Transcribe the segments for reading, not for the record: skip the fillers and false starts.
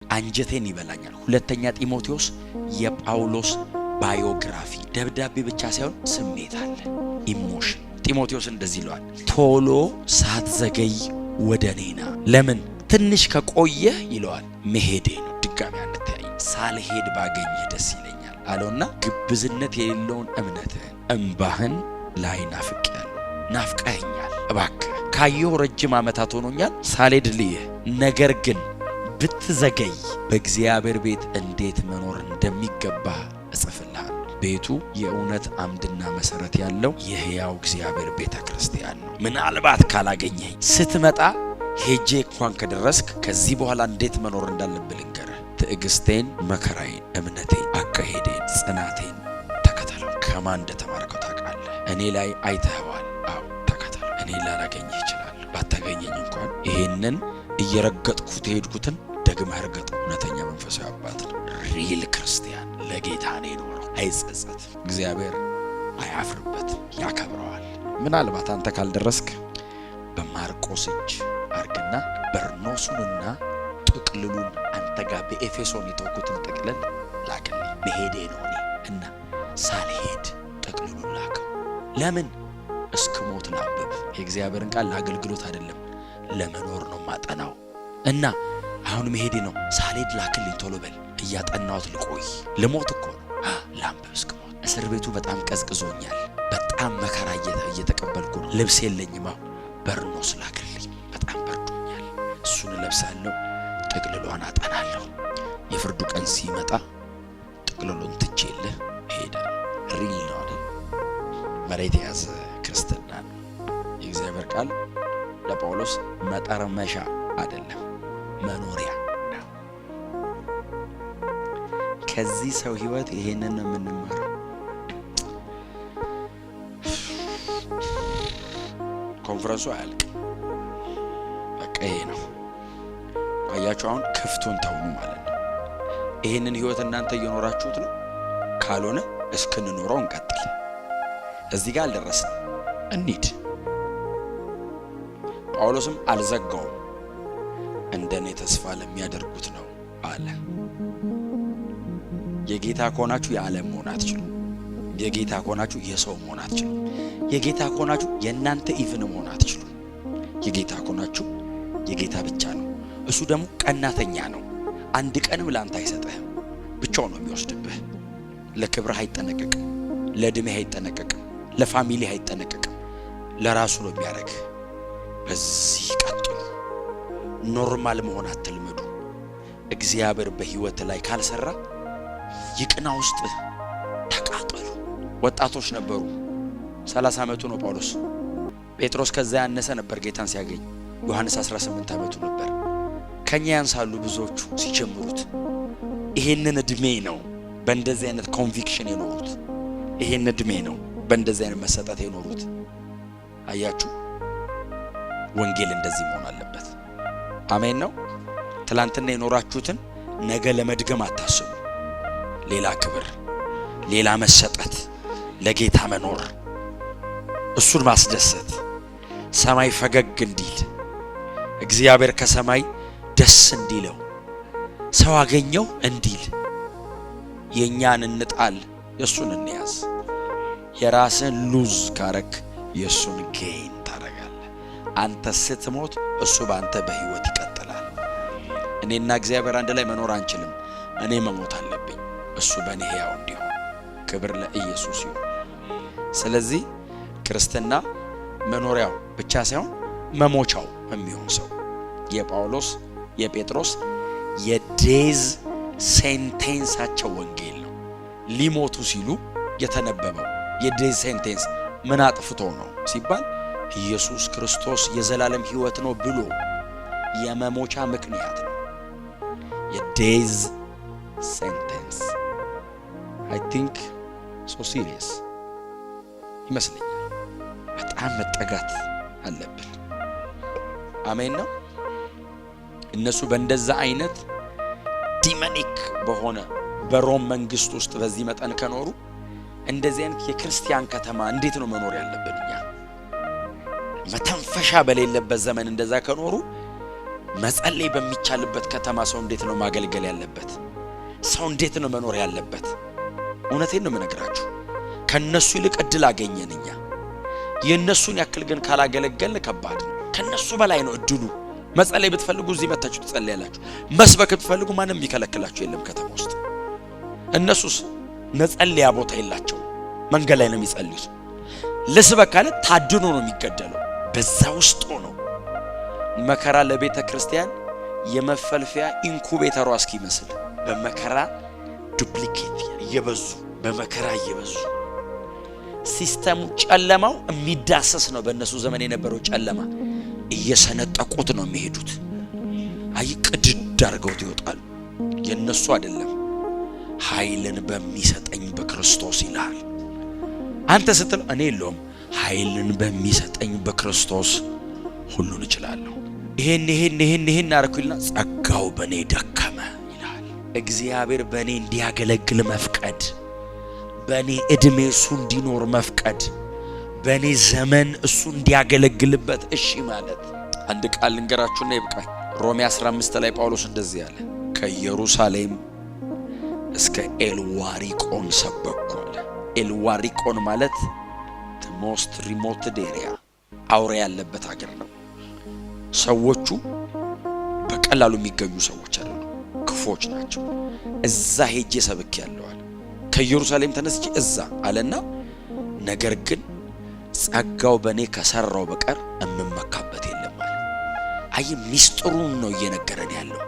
አንጀቴን ይበላኛል። ሁለተኛ ጢሞቴዎስ የጳውሎስ ባዮግራፊ ደብዳቤ ብቻ ሳይሆን ስሜት አለ፣ ኢሞሽን። ጢሞቴዎስ እንደዚህ ይለዋል፣ ቶሎ ሳትዘገይ ወደኔና። ለምን ትንሽ ከቆየ ይለዋል፣ መሄዴ ነው። ድጋሚ አንተያይ ሳልሄድ ባገኘህ ደስ ይለኛል አለውና ግብዝነት የሌለውን እምነትህን እንባህን ላይ ናፍቀኸኛል። እባክህ ካየሁ ረጅም ዓመታት ሆኖኛል ሳልሄድ ልይህ። ነገር ግን ብትዘገይ በእግዚአብሔር ቤት እንዴት መኖር እንደሚገባ እጽፍልሃለሁ። ቤቱ የእውነት አምድና መሰረት ያለው የሕያው እግዚአብሔር ቤተ ክርስቲያን ነው። ምናልባት ካላገኘኝ ስትመጣ ሄጄ እንኳን ከደረስክ ከዚህ በኋላ እንዴት መኖር እንዳለብህ ልንገርህ። ትዕግስቴን፣ መከራዬን፣ እምነቴን፣ አካሄዴን፣ ጽናቴን ተከተለው። ከማን እንደተማርከው ታውቃለህ። እኔ ላይ አይተኸዋል። አዎ ተከተለው። እኔ ላላገኘህ እችላለሁ። ባታገኘኝ እንኳን ይሄንን እየረገጥኩት የሄድኩትን ደግመህ እርገጥ። እውነተኛ መንፈሳዊ አባት ነው። ሪል ክርስቲያን ለጌታ ነው የኖረው። አይጸጸትም። እግዚአብሔር አያፍርበትም፣ ያከብረዋል። ምናልባት አንተ ካልደረስክ በማርቆስ እጅ አርግና በርኖሱንና ጥቅልሉን አንተ ጋር በኤፌሶን የተወኩትን ጥቅልል ላክልኝ። መሄዴ ነው እኔ እና ሳልሄድ ጥቅልሉን ላከው። ለምን? እስክሞት ላንብብ። የእግዚአብሔርን ቃል ለአገልግሎት አይደለም ለመኖር ነው ማጠናው። እና አሁን መሄዴ ነው። ሳልሄድ ላክልኝ ቶሎ በል። እያጠናሁት ልቆይ። ልሞት እኮ ነው። ላንብብ እስክሞት። እስር ቤቱ በጣም ቀዝቅዞኛል። በጣም መከራ እየተቀበልኩ ነው። ልብስ የለኝም። በርኖስ ላክልኝ። በጣም በርዶኛል። እሱን ለብሳለሁ። ጥቅልሏን አጠናለሁ። የፍርዱ ቀን ሲመጣ ጥቅልሉን ትቼልህ እሄዳለሁ። ሪል ነው አይደል? መሬት የያዘ ክርስትና ነው። የእግዚአብሔር ቃል ለጳውሎስ መጠርመሻ አይደለም፣ መኖሪያ ነው። ከዚህ ሰው ህይወት ይሄንን ነው የምንማረው። ኮንፈረንሱ አያልቅም። በቃ ይሄ ነው። አያችሁ፣ አሁን ክፍቱን ተውኑ ማለት ነው። ይሄንን ህይወት እናንተ እየኖራችሁት ነው። ካልሆነ እስክንኖረው እንቀጥል። እዚህ ጋር አልደረስንም፣ እንሂድ። ጳውሎስም አልዘጋውም። እንደኔ ተስፋ ለሚያደርጉት ነው አለ። የጌታ ከሆናችሁ የዓለም መሆን አትችሉም። የጌታ ከሆናችሁ የሰው መሆን አትችሉም። የጌታ ከሆናችሁ የእናንተ ኢቭን መሆን አትችሉም። የጌታ ከሆናችሁ የጌታ ብቻ ነው። እሱ ደግሞ ቀናተኛ ነው። አንድ ቀንም ለአንተ አይሰጥህም። ብቻው ነው የሚወስድብህ። ለክብርህ አይጠነቀቅም፣ ለዕድሜህ አይጠነቀቅም፣ ለፋሚሊህ አይጠነቀቅም። ለራሱ ነው የሚያደርግህ። በዚህ ቀጥሉ። ኖርማል መሆን አትልመዱ። እግዚአብሔር በህይወት ላይ ካልሰራ ይቅና ውስጥ ተቃጠሉ። ወጣቶች ነበሩ። 30 ዓመቱ ነው ጳውሎስ። ጴጥሮስ ከዛ ያነሰ ነበር ጌታን ሲያገኝ። ዮሐንስ 18 ዓመቱ ነበር። ከኛ ያንሳሉ ብዙዎቹ ሲጀምሩት። ይሄንን እድሜ ነው በእንደዚህ አይነት ኮንቪክሽን የኖሩት። ይሄን እድሜ ነው በእንደዚህ አይነት መሰጠት የኖሩት። አያችሁ፣ ወንጌል እንደዚህ መሆን አለበት። አሜን ነው። ትላንትና የኖራችሁትን ነገ ለመድገም አታስቡ። ሌላ ክብር፣ ሌላ መሰጠት፣ ለጌታ መኖር፣ እሱን ማስደሰት፣ ሰማይ ፈገግ እንዲል፣ እግዚአብሔር ከሰማይ ደስ እንዲለው፣ ሰው አገኘው እንዲል። የኛን እንጣል፣ የሱን እንያዝ። የራስን ሉዝ ካረክ የሱን ጌን ታረጋለህ። አንተ ስትሞት እሱ ባንተ በህይወት ይቀጥላል። እኔና እግዚአብሔር አንድ ላይ መኖር አንችልም። እኔ መሞት አለብኝ፣ እሱ በእኔ ሕያው እንዲሆን። ክብር ለኢየሱስ ይሁን። ስለዚህ ክርስትና መኖሪያው ብቻ ሳይሆን መሞቻው የሚሆን ሰው የጳውሎስ የጴጥሮስ የዴዝ ሴንቴንሳቸው ወንጌል ነው። ሊሞቱ ሲሉ የተነበበው የዴዝ ሴንቴንስ ምን አጥፍቶ ነው ሲባል ኢየሱስ ክርስቶስ የዘላለም ሕይወት ነው ብሎ የመሞቻ ምክንያት ነው። የዴዝ ሴንቴንስ አይ ቲንክ ሶ ሲሪየስ ይመስለኛል። በጣም መጠጋት አለብን። አሜን ነው። እነሱ በእንደዛ አይነት ዲመኒክ በሆነ በሮም መንግስት ውስጥ በዚህ መጠን ከኖሩ እንደዚህ አይነት የክርስቲያን ከተማ እንዴት ነው መኖር ያለብን? እኛ መተንፈሻ በሌለበት ዘመን እንደዛ ከኖሩ መጸለይ በሚቻልበት ከተማ ሰው እንዴት ነው ማገልገል ያለበት? ሰው እንዴት ነው መኖር ያለበት? እውነቴን ነው የምነግራችሁ። ከነሱ ይልቅ እድል አገኘን እኛ። የነሱን ያክል ግን ካላገለገልን ከባድ ነው። ከነሱ በላይ ነው እድሉ። መጸለይ ብትፈልጉ እዚህ መታችሁ ትጸልያላችሁ። መስበክ ብትፈልጉ ማንም የሚከለክላችሁ የለም ከተማ ውስጥ። እነሱስ መጸለያ ቦታ የላቸው፣ መንገድ ላይ ነው የሚጸልዩት። ልስበክ ካለ ታድኖ ነው የሚገደለው። በዛ ውስጥ ነው መከራ ለቤተ ክርስቲያን የመፈልፈያ ኢንኩቤተሯ እስኪመስል በመከራ ዱፕሊኬት እየበዙ በመከራ እየበዙ ሲስተሙ ጨለማው የሚዳሰስ ነው። በእነሱ ዘመን የነበረው ጨለማ እየሰነጠቁት ነው የሚሄዱት። አይ ቅድድ አድርገውት ይወጣሉ። የነሱ አይደለም። ኃይልን በሚሰጠኝ በክርስቶስ ይላል። አንተ ስትል እኔ የለውም ኃይልን በሚሰጠኝ በክርስቶስ ሁሉን እችላለሁ። ይሄን አርኩልና ጸጋው በኔ ደከመ ይላል። እግዚአብሔር በኔ እንዲያገለግል መፍቀድ፣ በኔ እድሜ እሱ እንዲኖር መፍቀድ፣ በኔ ዘመን እሱ እንዲያገለግልበት እሺ ማለት። አንድ ቃል ልንገራችሁና ይብቃኝ። ሮሜ 15 ላይ ጳውሎስ እንደዚህ ያለ ከኢየሩሳሌም እስከ ኤልዋሪቆን ሰበኩ አለ። ኤልዋሪቆን ማለት the most remote area አውሬ ያለበት ሀገር ነው። ሰዎቹ በቀላሉ የሚገኙ ሰዎች አይደሉም፣ ክፎች ናቸው። እዛ ሄጄ ሰብኬያለሁ አለ። ከኢየሩሳሌም ተነስቼ እዛ አለና ነገር ግን ጸጋው በኔ ከሰራው በቀር እምመካበት የለም አለ። አይ ሚስጥሩን ነው እየነገረን ያለው።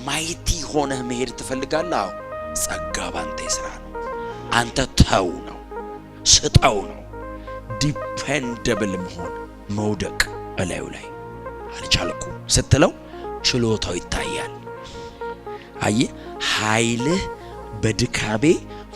ማይቲ ሆነህ መሄድ ትፈልጋለህ? አዎ ጸጋ ባንተ ይስራ ነው። አንተ ተው ነው፣ ስጠው ነው። ዲፔንደብል መሆን መውደቅ እላዩ ላይ አልቻልኩም ስትለው ችሎታው ይታያል። አይ ኃይልህ በድካሜ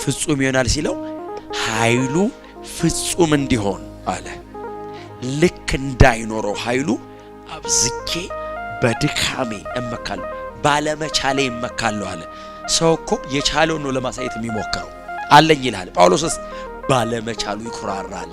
ፍጹም ይሆናል ሲለው ኃይሉ ፍጹም እንዲሆን አለ። ልክ እንዳይኖረው ኃይሉ አብዝቼ በድካሜ እመካለሁ፣ ባለመቻሌ እመካለሁ አለ። ሰው እኮ የቻለው ነው ለማሳየት የሚሞክረው አለኝ ይላል። ጳውሎስስ ባለመቻሉ ይኩራራል።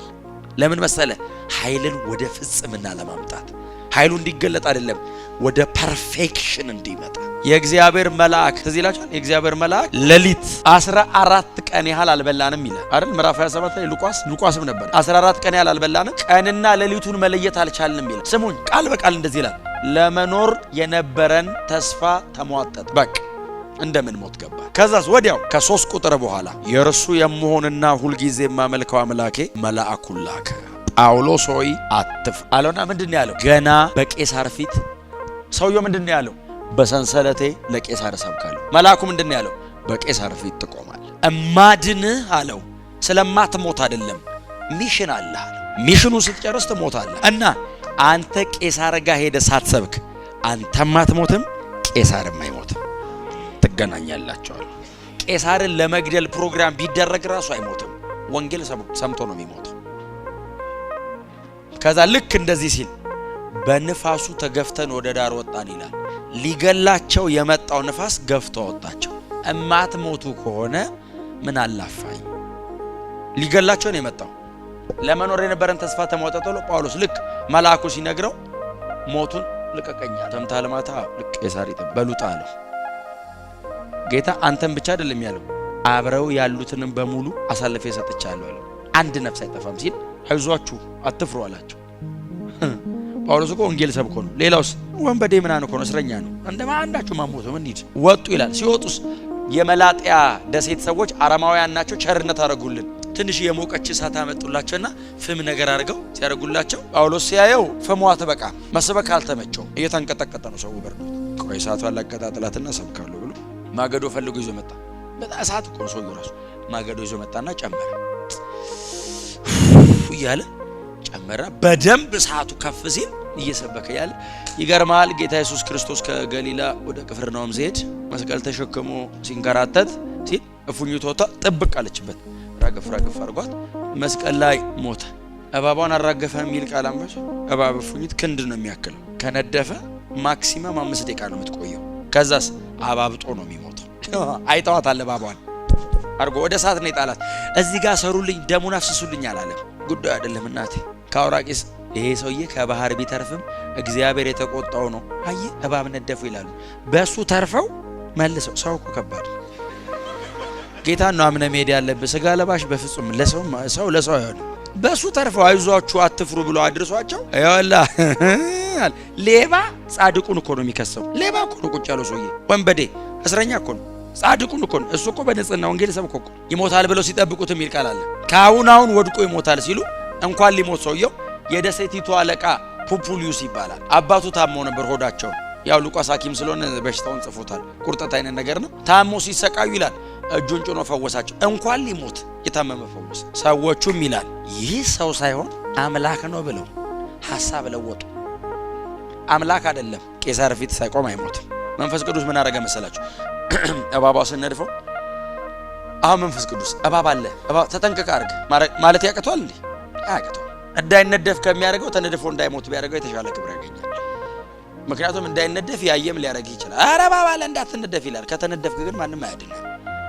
ለምን መሰለ? ኃይልን ወደ ፍጽምና ለማምጣት ኃይሉ እንዲገለጥ አይደለም፣ ወደ ፐርፌክሽን እንዲመጣ። የእግዚአብሔር መልአክ ትዝ ይላችኋል። የእግዚአብሔር መልአክ ሌሊት 14 ቀን ያህል አልበላንም ይላል አይደል? ምዕራፍ 27 ላይ ሉቃስም ነበር። 14 ቀን ያህል አልበላንም፣ ቀንና ሌሊቱን መለየት አልቻልንም ይላል። ስሙኝ፣ ቃል በቃል እንደዚህ ይላል። ለመኖር የነበረን ተስፋ ተሟጠጥ፣ በቃ እንደምን ሞት ገባ። ከዛስ ወዲያው ከ3 ቁጥር በኋላ የእርሱ የምሆንና ሁልጊዜ የማመልከው አምላኬ መልአኩን ላከ። ጳውሎስ ሆይ አትፍ አለውና ምንድነው ያለው? ገና በቄሳር ፊት ሰውየው ምንድነው ያለው? በሰንሰለቴ ለቄሳር ሰብካለሁ። መልአኩ ምንድነው ያለው? በቄሳር ፊት ትቆማለህ። እማድንህ አለው ስለማትሞት አይደለም፣ ሚሽን አለ አለው። ሚሽኑ ስትጨርስ ትሞታለህ እና አንተ ቄሳር ጋር ሄደህ ሳትሰብክ አንተም አትሞትም፣ ቄሳርም አይሞትም፣ ትገናኛላችሁ። ቄሳርን ለመግደል ፕሮግራም ቢደረግ ራሱ አይሞትም፣ ወንጌል ሰምቶ ነው የሚሞተው። ከዛ ልክ እንደዚህ ሲል በንፋሱ ተገፍተን ወደ ዳር ወጣን ይላል። ሊገላቸው የመጣው ንፋስ ገፍቶ ወጣቸው። እማትሞቱ ከሆነ ምን አላፋኝ? ሊገላቸው ነው የመጣው። ለመኖር የነበረን ተስፋ ተሟጠጠ። ጳውሎስ ልክ መልአኩ ሲነግረው ሞቱን ልቀቀኛ ተምታለ ማታ ልክ ቄሳር ይተበሉት አለው። ጌታ አንተን ብቻ አይደለም ያለው፣ አብረው ያሉትንም በሙሉ አሳልፌ ሰጥቻለሁ አለው። አንድ ነፍስ አይጠፋም ሲል አይዟችሁ አትፍሩ አላቸው። ጳውሎስ እኮ ወንጌል ሰብኮ ነው። ሌላውስ ወንበዴ ምናምን እኮ ነው፣ እስረኛ ነው። እንደማንዳችሁ ማሞተው እንዴ ወጡ ይላል። ሲወጡስ የመላጥያ ደሴት ሰዎች አረማውያን ናቸው። ቸርነት አረጉልን። ትንሽ የሞቀች እሳት አመጡላቸውና ፍም ነገር አድርገው ሲያረጉላቸው ጳውሎስ ሲያየው ፍሟ ተበቃ መስበክ አልተመቸው። እየተንቀጠቀጠ ነው ሰው በርዶ። ቆይ እሳቷን ላቀጣጥላትና ሰብካለሁ ብሎ ማገዶ ፈልጎ ይዞ መጣ። በጣም እሳት እኮ ነው ሰውየው ራሱ። ማገዶ ይዞ መጣና ጨመረ እያለ ጨመረ። በደንብ እሳቱ ከፍ ሲል እየሰበከ ያለ ይገርማል። ጌታ ኢየሱስ ክርስቶስ ከገሊላ ወደ ቅፍርናሆም ሲሄድ መስቀል ተሸክሞ ሲንከራተት ሲል እፉኝቱ ወጣ ጥብቅ አለችበት። ራገፍ አርጓት መስቀል ላይ ሞተ። እባቧን አራገፈ የሚል ቃል አንበሽ። እባብ እፉኝት ክንድ ነው የሚያክለው። ከነደፈ ማክሲመም 5 ደቂቃ ነው የምትቆየው። ከዛስ አባብጦ ነው የሚሞተው። አይተዋታል። እባቧን አርጎ ወደ እሳት ነው የጣላት። እዚህ ጋር ሰሩልኝ፣ ደሙን አፍስሱልኝ አላለም። ጉዳዩ አይደለም እናቴ። ከአውራቂስ ይሄ ሰውዬ ከባህር ቢተርፍም እግዚአብሔር የተቆጣው ነው። አየ እባብ ነደፉ ይላሉ። በሱ ተርፈው መልሰው ሰው እኮ ከባድ ጌታን ነው አምነ መሄድ ያለብህ። ስጋ ለባሽ በፍጹም ሰው ለሰው አይሆንም። በሱ ተርፈው አይዟችሁ አትፍሩ ብሎ አድርሷቸው ያላ ሌባ ጻድቁን እኮ ነው የሚከሰው። ሌባ እኮ ነው ቁጭ ያለው ሰውዬ፣ ወንበዴ እስረኛ እኮ ነው። ጻድቁን እኮ ነው እሱ እኮ በንጽህና ወንጌል ሰብኮ እኮ ይሞታል ብለው ሲጠብቁት የሚል ቃል አለ። ካሁን ወድቆ ይሞታል ሲሉ እንኳን ሊሞት ሰውየው የደሴቲቱ አለቃ ፑፑሊዩስ ይባላል። አባቱ ታሞ ነበር ሆዳቸው። ያው ሉቃስ ሐኪም ስለሆነ በሽታውን ጽፎታል። ቁርጠት አይነት ነገር ነው። ታሞ ሲሰቃዩ ይላል እጁን ጭኖ ፈወሳቸው። እንኳን ሊሞት የታመመ ፈወሰ። ሰዎቹም ይላል ይህ ሰው ሳይሆን አምላክ ነው ብለው ሐሳብ ለወጡ። አምላክ አይደለም ቄሳር ፊት ሳይቆም አይሞትም። መንፈስ ቅዱስ ምን አደረገ መሰላችሁ? እባባው ስንነድፈው አሁን መንፈስ ቅዱስ እባብ አለ እባብ ተጠንቀቅ አድርግ ማለት ያቅቷል እንዴ? አያቅቷል። እንዳይነደፍ ከሚያደርገው ተነድፎ እንዳይሞት ቢያደርገው የተሻለ ክብር ያገኛል። ምክንያቱም እንዳይነደፍ ያየም ሊያደርግ ይችላል። ኧረ እባብ አለ እንዳትነደፍ ይላል። ከተነደፍክ ግን ማንም አያድንም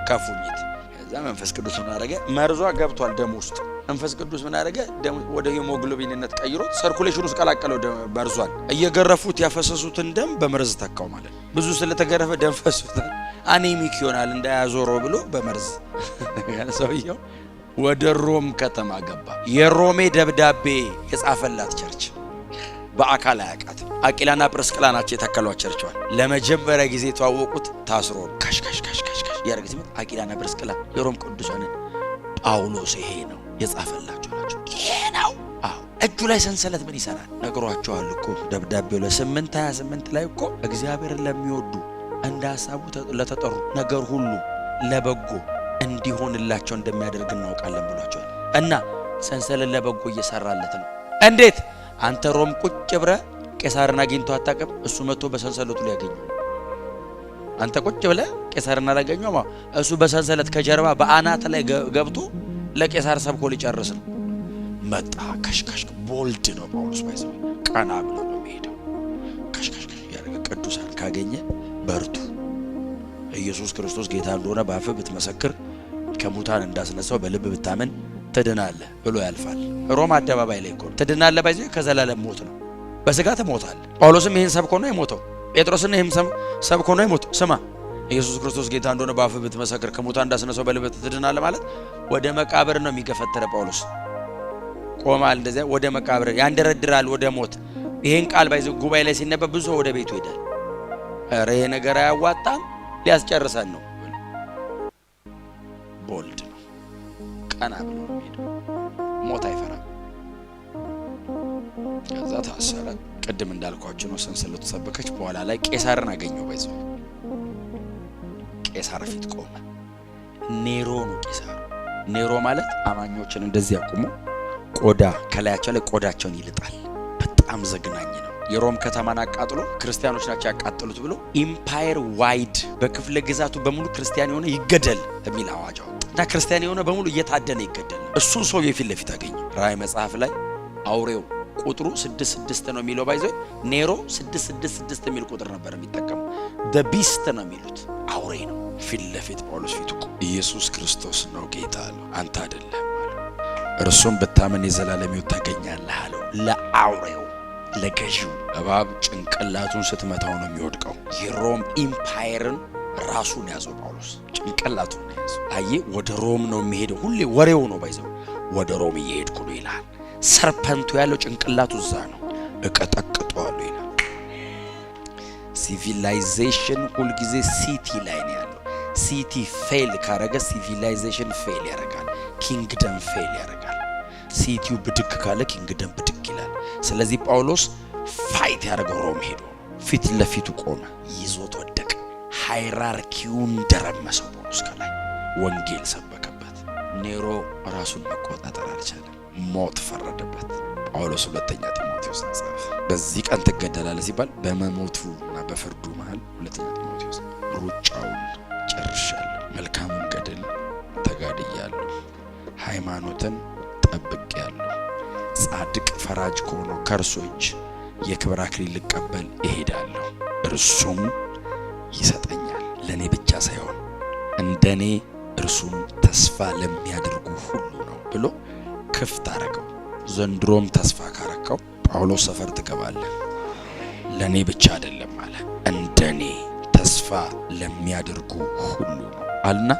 ከፉኝት። ከዛ መንፈስ ቅዱስ ምን አደረገ? መርዟ ገብቷል ደም ውስጥ። መንፈስ ቅዱስ ምን አደረገ? ደም ወደ ሂሞግሎቢንነት ቀይሮት ሰርኩሌሽን ውስጥ ቀላቀለው። መርዟል እየገረፉት ያፈሰሱትን ደም በመርዝ ተካው ማለት ብዙ ስለተገረፈ ደም ፈሱታል። አኔሚክ ይሆናል እንዳያዞረው ብሎ በመርዝ ሰውየው ወደ ሮም ከተማ ገባ። የሮሜ ደብዳቤ የጻፈላት ቸርች በአካል አያውቃት። አቂላና ጵርስቅላ ናቸው የተከሏት ቸርቿን። ለመጀመሪያ ጊዜ የተዋወቁት ታስሮ ካሽ ያረግ ሲመጣ አቂላና ጵርስቅላ የሮም ቅዱሳን ጳውሎስ ይሄ ነው የጻፈላቸው ናቸው። ይሄ ነው እጁ ላይ ሰንሰለት ምን ይሰራል ነግሯቸዋል እኮ ደብዳቤው ለ8:28 ላይ እኮ እግዚአብሔርን ለሚወዱ እንደ ሐሳቡ ለተጠሩ ነገር ሁሉ ለበጎ እንዲሆንላቸው እንደሚያደርግ እናውቃለን ብሏቸዋል። እና ሰንሰለት ለበጎ እየሰራለት ነው። እንዴት? አንተ ሮም ቁጭ ብረ ቄሳርን አግኝቶ አታውቅም? እሱ መጥቶ በሰንሰለቱ ሊያገኘው። አንተ ቁጭ ብለ ቄሳርን አላገኘው፣ እሱ በሰንሰለት ከጀርባ በአናት ላይ ገብቶ ለቄሳር ሰብኮ ሊጨርስ ነው። መጣ ከሽከሽ ቦልድ ነው ጳውሎስ ባይዘው ቀና ብሎ ነው የሚሄደው። ከሽከሽ ያረገ ቅዱሳን ካገኘ በርቱ፣ ኢየሱስ ክርስቶስ ጌታ እንደሆነ በአፍ ብትመሰክር ከሙታን እንዳስነሳው በልብ ብታመን ትድናለህ ብሎ ያልፋል። ሮም አደባባይ ላይ እኮ ትድናለህ ባይዘው ከዘላለም ሞት ነው። በስጋ ትሞታለህ። ጳውሎስም ይሄን ሰብኮ ነው የሞተው። ጴጥሮስና ይሄም ሰብኮ ነው የሞተው። ስማ ኢየሱስ ክርስቶስ ጌታ እንደሆነ በአፍ ብትመሰክር ከሙታን እንዳስነሳው በልብ ትድናለህ ማለት ወደ መቃብር ነው የሚገፈተረ ጳውሎስ ቆማል። እንደዚያ ወደ መቃብር ያንደረድራል ወደ ሞት። ይሄን ቃል ባይዘው ጉባኤ ላይ ሲነበብ ብዙ ወደ ቤቱ ሄዳል። ኧረ ይሄ ነገር አያዋጣም ሊያስጨርሰን ነው። ቦልድ ነው ቀና ብሎ ነው ሄደው። ሞት አይፈራም። ከዛ ታሰረ። ቅድም እንዳልኳችሁ ነው ሰንሰለቱ ሰበከች። በኋላ ላይ ቄሳርን አገኘው። ባይዘው ቄሳር ፊት ቆመ። ኔሮ ነው ቄሳር። ኔሮ ማለት አማኞችን እንደዚህ ያቆሙ ቆዳ ከላያቸው ላይ ቆዳቸውን ይልጣል። በጣም ዘግናኝ ነው። የሮም ከተማን አቃጥሎ ክርስቲያኖች ናቸው ያቃጠሉት ብሎ ኢምፓየር ዋይድ በክፍለ ግዛቱ በሙሉ ክርስቲያን የሆነ ይገደል የሚል አዋጅ አወጣ እና ክርስቲያን የሆነ በሙሉ እየታደነ ይገደል። እሱን ሰው የፊት ለፊት አገኘ። ራእይ መጽሐፍ ላይ አውሬው ቁጥሩ 66 ነው የሚለው ባይዘው ኔሮ 666 የሚል ቁጥር ነበር የሚጠቀመው። the beast ነው የሚሉት አውሬ ነው። ፊት ለፊት ጳውሎስ ፊቱ ኢየሱስ ክርስቶስ ነው ጌታ አለው። አንተ አይደለም እርሱም ብታመን የዘላለም ሕይወት ታገኛለህ አለው። ለአውሬው ለገዢው እባብ ጭንቅላቱን ስትመታው ነው የሚወድቀው። የሮም ኢምፓየርን ራሱን ያዘው ጳውሎስ ጭንቅላቱን ያዘው። አየ ወደ ሮም ነው የሚሄደው። ሁሌ ወሬው ነው ባይዘው ወደ ሮም እየሄድኩ ነው ይላል። ሰርፐንቱ ያለው ጭንቅላቱ እዛ ነው። እቀጠቅጠዋለሁ ይላል። ሲቪላይዜሽን ሁልጊዜ ሲቲ ላይ ነው ያለው። ሲቲ ፌል ካረገ ሲቪላይዜሽን ፌል ያረጋል። ኪንግደም ፌል ያረጋል። ሲቲው ብድግ ካለ ኪንግደም ብድግ ይላል። ስለዚህ ጳውሎስ ፋይት ያደረገው ሮም ሄዶ ፊት ለፊቱ ቆመ። ይዞት ወደቀ። ሃይራርኪውን ደረመሰው። ጳውሎስ ከላይ ወንጌል ሰበከበት። ኔሮ ራሱን መቆጣጠር አልቻለም። ሞት ፈረደበት። ጳውሎስ ሁለተኛ ጢሞቴዎስ ጻፈ። በዚህ ቀን ትገደላለህ ሲባል በመሞቱና በፍርዱ መሃል ሁለተኛ ጢሞቴዎስ ሩጫውን ጨርሻለሁ፣ መልካሙን ገድል ተጋድያለሁ፣ ሃይማኖትን ጠብቄያለሁ። ጻድቅ ፈራጅ ከሆነው ከእርሱ እጅ የክብር አክሊል ልቀበል እሄዳለሁ፣ እርሱም ይሰጠኛል። ለእኔ ብቻ ሳይሆን እንደኔ እርሱም ተስፋ ለሚያደርጉ ሁሉ ነው ብሎ ክፍት አረገው። ዘንድሮም ተስፋ ካረከው ጳውሎስ ሰፈር ትገባለህ። ለኔ ብቻ አይደለም አለ፣ እንደኔ ተስፋ ለሚያደርጉ ሁሉ አልና